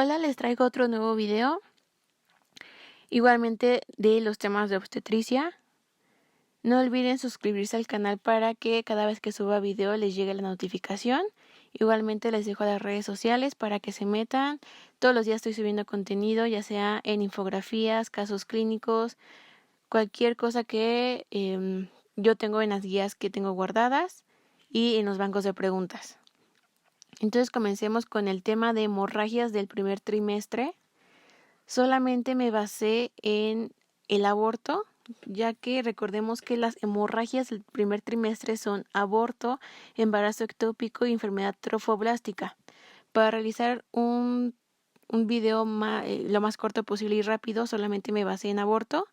Hola, les traigo otro nuevo video, igualmente de los temas de obstetricia. No olviden suscribirse al canal para que cada vez que suba video les llegue la notificación. Igualmente les dejo las redes sociales para que se metan. Todos los días estoy subiendo contenido, ya sea en infografías, casos clínicos, cualquier cosa que yo tengo en las guías que tengo guardadas y en los bancos de preguntas. Entonces comencemos con el tema de hemorragias del primer trimestre. Solamente me basé en el aborto, ya que recordemos que las hemorragias del primer trimestre son aborto, embarazo ectópico y enfermedad trofoblástica. Para realizar un video lo más corto posible y rápido, solamente me basé en aborto.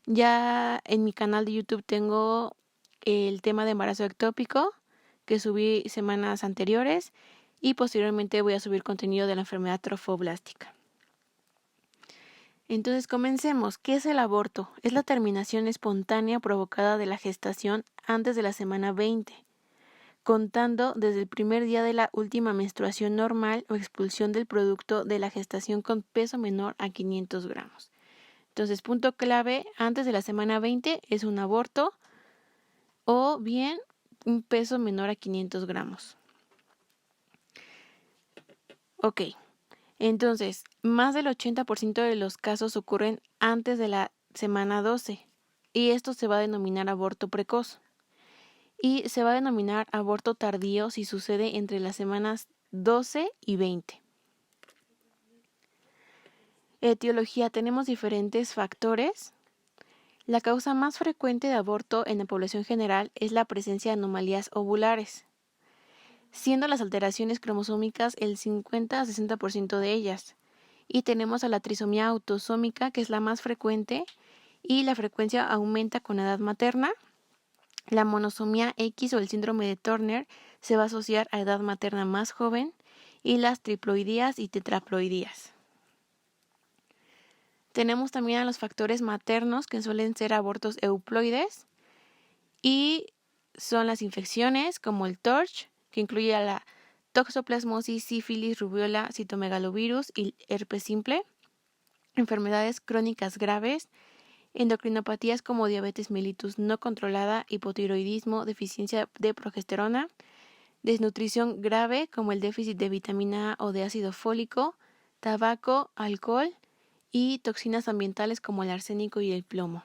Ya en mi canal de YouTube tengo el tema de embarazo ectópico, que subí semanas anteriores, y posteriormente voy a subir contenido de la enfermedad trofoblástica. Entonces comencemos. ¿Qué es el aborto? Es la terminación espontánea provocada de la gestación antes de la semana 20, contando desde el primer día de la última menstruación normal o expulsión del producto de la gestación con peso menor a 500 gramos. Entonces, punto clave, antes de la semana 20 es un aborto o bien un peso menor a 500 gramos. Ok. Entonces, más del 80% de los casos ocurren antes de la semana 12 y esto se va a denominar aborto precoz. Y se va a denominar aborto tardío si sucede entre las semanas 12 y 20. Etiología, tenemos diferentes factores. La causa más frecuente de aborto en la población general es la presencia de anomalías ovulares, siendo las alteraciones cromosómicas el 50 a 60% de ellas. Y tenemos a la trisomía autosómica, que es la más frecuente, y la frecuencia aumenta con la edad materna. La monosomía X o el síndrome de Turner se va a asociar a edad materna más joven, y las triploidías y tetraploidías. Tenemos también a los factores maternos, que suelen ser abortos euploides, y son las infecciones como el TORCH, que incluye a la toxoplasmosis, sífilis, rubiola, citomegalovirus y herpes simple, enfermedades crónicas graves, endocrinopatías como diabetes mellitus no controlada, hipotiroidismo, deficiencia de progesterona, desnutrición grave como el déficit de vitamina A o de ácido fólico, tabaco, alcohol y toxinas ambientales como el arsénico y el plomo.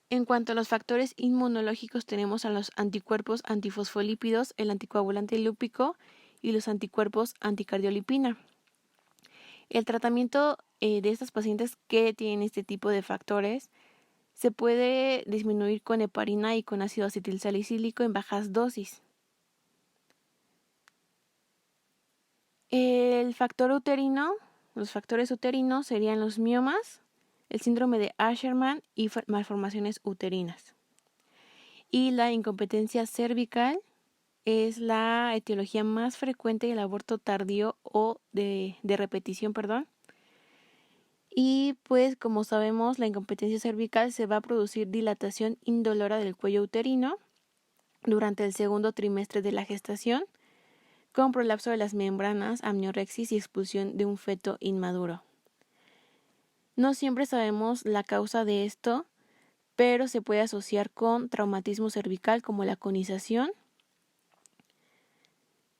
En cuanto a los factores inmunológicos, tenemos a los anticuerpos antifosfolípidos, el anticoagulante lúpico y los anticuerpos anticardiolipina. El tratamiento de estas pacientes que tienen este tipo de factores se puede disminuir con heparina y con ácido acetilsalicílico en bajas dosis. El factor uterino, los factores uterinos serían los miomas, el síndrome de Asherman y malformaciones uterinas. Y la incompetencia cervical es la etiología más frecuente del aborto tardío o de repetición, Y pues como sabemos, la incompetencia cervical se va a producir dilatación indolora del cuello uterino durante el segundo trimestre de la gestación, con prolapso de las membranas, amniorexis y expulsión de un feto inmaduro. No siempre sabemos la causa de esto, pero se puede asociar con traumatismo cervical como la conización.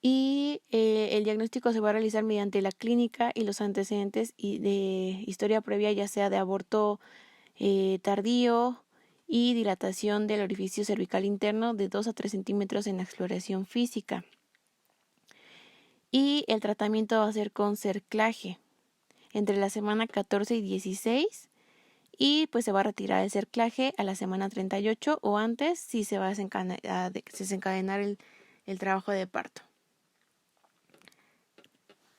Y el diagnóstico se va a realizar mediante la clínica y los antecedentes de historia previa, ya sea de aborto tardío y dilatación del orificio cervical interno de 2 a 3 centímetros en la exploración física. Y el tratamiento va a ser con cerclaje entre la semana 14 y 16 y pues se va a retirar el cerclaje a la semana 38 o antes si se va a desencadenar el trabajo de parto.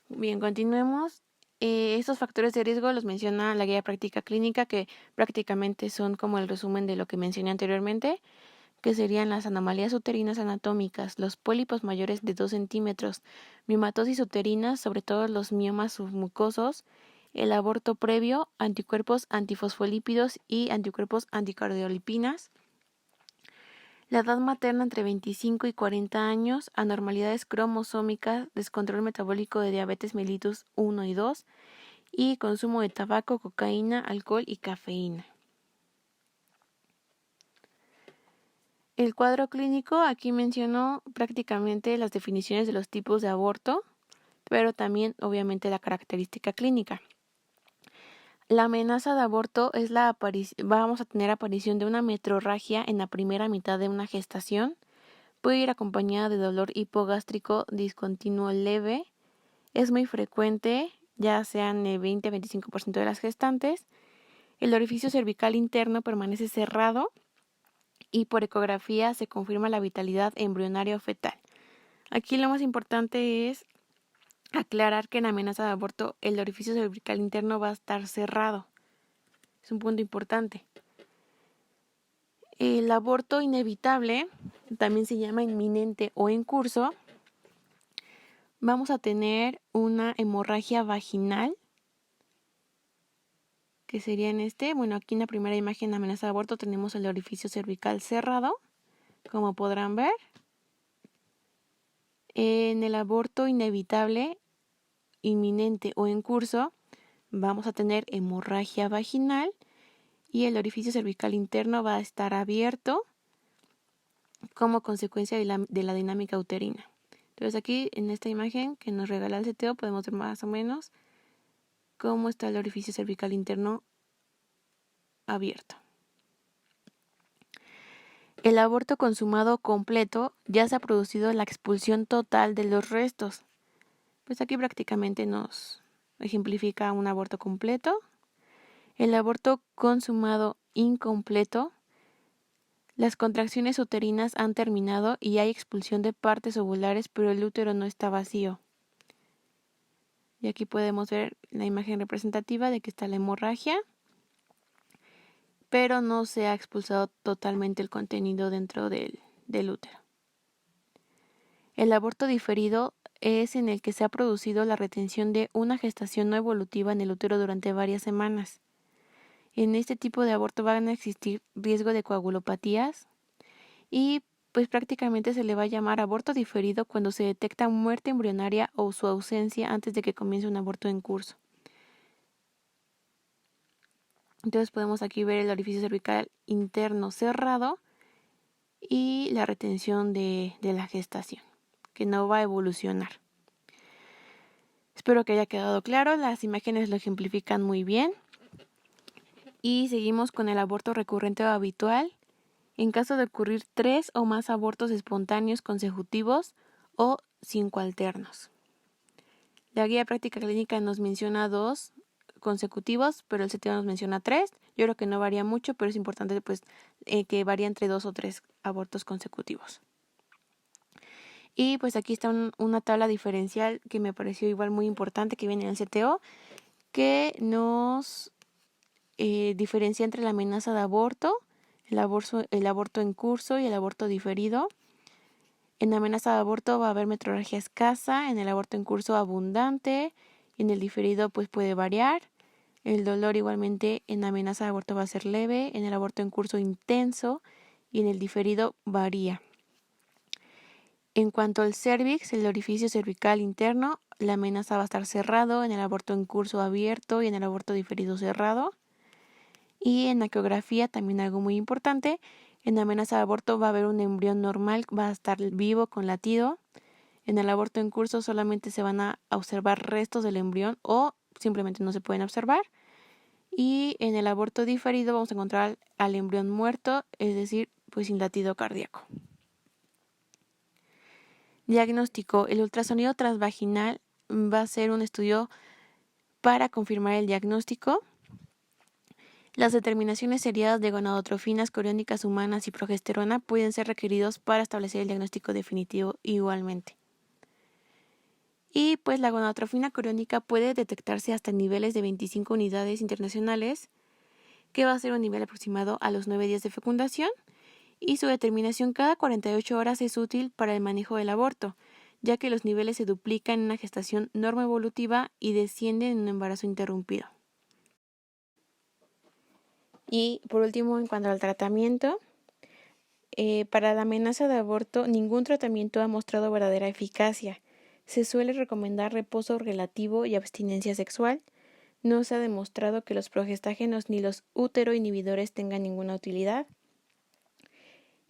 Bien, continuemos. Estos factores de riesgo los menciona la guía práctica clínica, que prácticamente son como el resumen de lo que mencioné anteriormente, que serían las anomalías uterinas anatómicas, los pólipos mayores de 2 centímetros, miomatosis uterina, sobre todo los miomas submucosos, el aborto previo, anticuerpos antifosfolípidos y anticuerpos anticardiolipinas, La edad materna entre 25 y 40 años, anormalidades cromosómicas, descontrol metabólico de diabetes mellitus 1 y 2 y consumo de tabaco, cocaína, alcohol y cafeína. El cuadro clínico, aquí menciono prácticamente las definiciones de los tipos de aborto, pero también obviamente la característica clínica. La amenaza de aborto es vamos a tener aparición de una metrorragia en la primera mitad de una gestación. Puede ir acompañada de dolor hipogástrico discontinuo leve. Es muy frecuente, ya sean el 20-25% de las gestantes. El orificio cervical interno permanece cerrado y por ecografía se confirma la vitalidad embrionaria o fetal. Aquí lo más importante es aclarar que en amenaza de aborto el orificio cervical interno va a estar cerrado. Es un punto importante. El aborto inevitable, también se llama inminente o en curso, vamos a tener una hemorragia vaginal, que sería aquí en la primera imagen de amenaza de aborto tenemos el orificio cervical cerrado, como podrán ver. En el aborto inevitable, inminente o en curso, vamos a tener hemorragia vaginal y el orificio cervical interno va a estar abierto como consecuencia de la dinámica uterina. Entonces aquí en esta imagen que nos regala el CTO podemos ver más o menos cómo está el orificio cervical interno abierto. El aborto consumado completo ya se ha producido la expulsión total de los restos. Pues aquí prácticamente nos ejemplifica un aborto completo. El aborto consumado incompleto, las contracciones uterinas han terminado y hay expulsión de partes ovulares, pero el útero no está vacío. Y aquí podemos ver la imagen representativa de que está la hemorragia, pero no se ha expulsado totalmente el contenido dentro del útero. El aborto diferido es en el que se ha producido la retención de una gestación no evolutiva en el útero durante varias semanas. En este tipo de aborto van a existir riesgo de coagulopatías y pues prácticamente se le va a llamar aborto diferido cuando se detecta muerte embrionaria o su ausencia antes de que comience un aborto en curso. Entonces podemos aquí ver el orificio cervical interno cerrado y la retención de la gestación, que no va a evolucionar. Espero que haya quedado claro, las imágenes lo ejemplifican muy bien. Y seguimos con el aborto recurrente o habitual. En caso de ocurrir 3 o más abortos espontáneos consecutivos o 5 alternos. La guía práctica clínica nos menciona 2 consecutivos, pero el CTO nos menciona 3. Yo creo que no varía mucho, pero es importante que varía entre 2 o 3 abortos consecutivos. Y pues aquí está una tabla diferencial que me pareció igual muy importante que viene en el CTO, que nos diferencia entre la amenaza de aborto, el aborto en curso y el aborto diferido. En la amenaza de aborto va a haber metrorragia escasa, en el aborto en curso abundante, y en el diferido pues puede variar. El dolor igualmente en la amenaza de aborto va a ser leve, en el aborto en curso intenso y en el diferido varía. En cuanto al cervix, el orificio cervical interno, la amenaza va a estar cerrado, en el aborto en curso abierto y en el aborto diferido cerrado. Y en la ecografía también algo muy importante, en la amenaza de aborto va a haber un embrión normal, va a estar vivo con latido. En el aborto en curso solamente se van a observar restos del embrión o simplemente no se pueden observar. Y en el aborto diferido vamos a encontrar al embrión muerto, es decir, pues sin latido cardíaco. Diagnóstico. El ultrasonido transvaginal va a ser un estudio para confirmar el diagnóstico. Las determinaciones seriadas de gonadotrofinas coriónicas humanas y progesterona pueden ser requeridos para establecer el diagnóstico definitivo igualmente. Y pues la gonadotrofina coriónica puede detectarse hasta niveles de 25 unidades internacionales, que va a ser un nivel aproximado a los 9 días de fecundación, y su determinación cada 48 horas es útil para el manejo del aborto, ya que los niveles se duplican en una gestación normoevolutiva y descienden en un embarazo interrumpido. Y por último, en cuanto al tratamiento, para la amenaza de aborto, ningún tratamiento ha mostrado verdadera eficacia. Se suele recomendar reposo relativo y abstinencia sexual. No se ha demostrado que los progestágenos ni los uteroinhibidores tengan ninguna utilidad.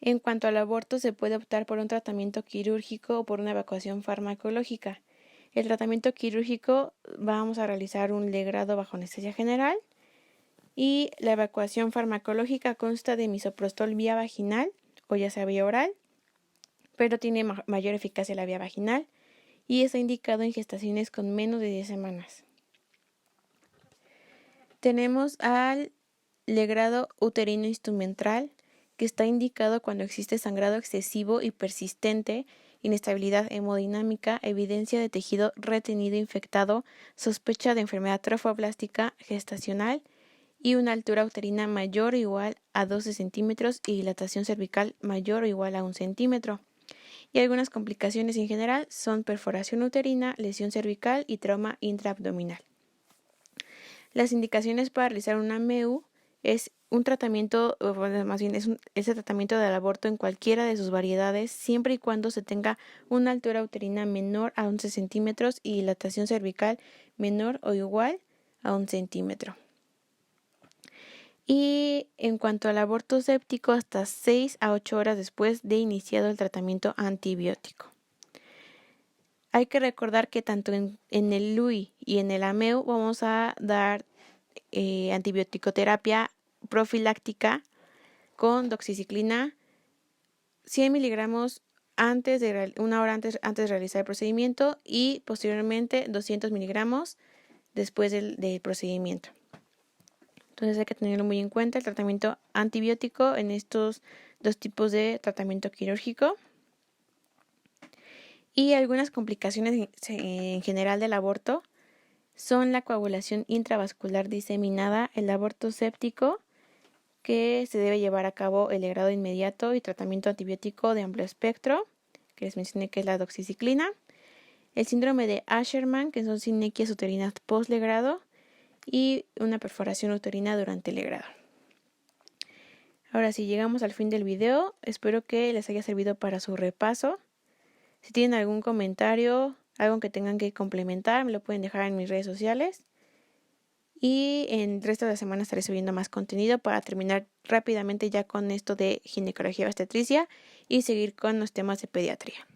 En cuanto al aborto, se puede optar por un tratamiento quirúrgico o por una evacuación farmacológica. El tratamiento quirúrgico vamos a realizar un legrado bajo anestesia general y la evacuación farmacológica consta de misoprostol vía vaginal o ya sea vía oral, pero tiene mayor eficacia la vía vaginal y está indicado en gestaciones con menos de 10 semanas. Tenemos al legrado uterino instrumental, que está indicado cuando existe sangrado excesivo y persistente, inestabilidad hemodinámica, evidencia de tejido retenido infectado, sospecha de enfermedad trofoblástica gestacional y una altura uterina mayor o igual a 12 centímetros y dilatación cervical mayor o igual a 1 centímetro. Y algunas complicaciones en general son perforación uterina, lesión cervical y trauma intraabdominal. Las indicaciones para realizar una MEU es un tratamiento, más bien es el tratamiento del aborto en cualquiera de sus variedades, siempre y cuando se tenga una altura uterina menor a 11 centímetros y dilatación cervical menor o igual a 1 centímetro. Y en cuanto al aborto séptico, hasta 6 a 8 horas después de iniciado el tratamiento antibiótico. Hay que recordar que tanto en el LUI y en el AMEU vamos a dar antibioticoterapia profiláctica con doxiciclina 100 miligramos una hora antes de realizar el procedimiento y posteriormente 200 miligramos después del procedimiento. Entonces hay que tenerlo muy en cuenta el tratamiento antibiótico en estos dos tipos de tratamiento quirúrgico. Y algunas complicaciones en general del aborto son la coagulación intravascular diseminada, el aborto séptico, que se debe llevar a cabo el legrado inmediato y tratamiento antibiótico de amplio espectro, que les mencioné que es la doxiciclina, el síndrome de Asherman, que son sinequias uterinas postlegrado, y una perforación uterina durante el legrado. Ahora sí, llegamos al fin del video. Espero que les haya servido para su repaso. Si tienen algún comentario, algo que tengan que complementar, me lo pueden dejar en mis redes sociales. Y en el resto de la semana estaré subiendo más contenido para terminar rápidamente ya con esto de ginecología y obstetricia y seguir con los temas de pediatría.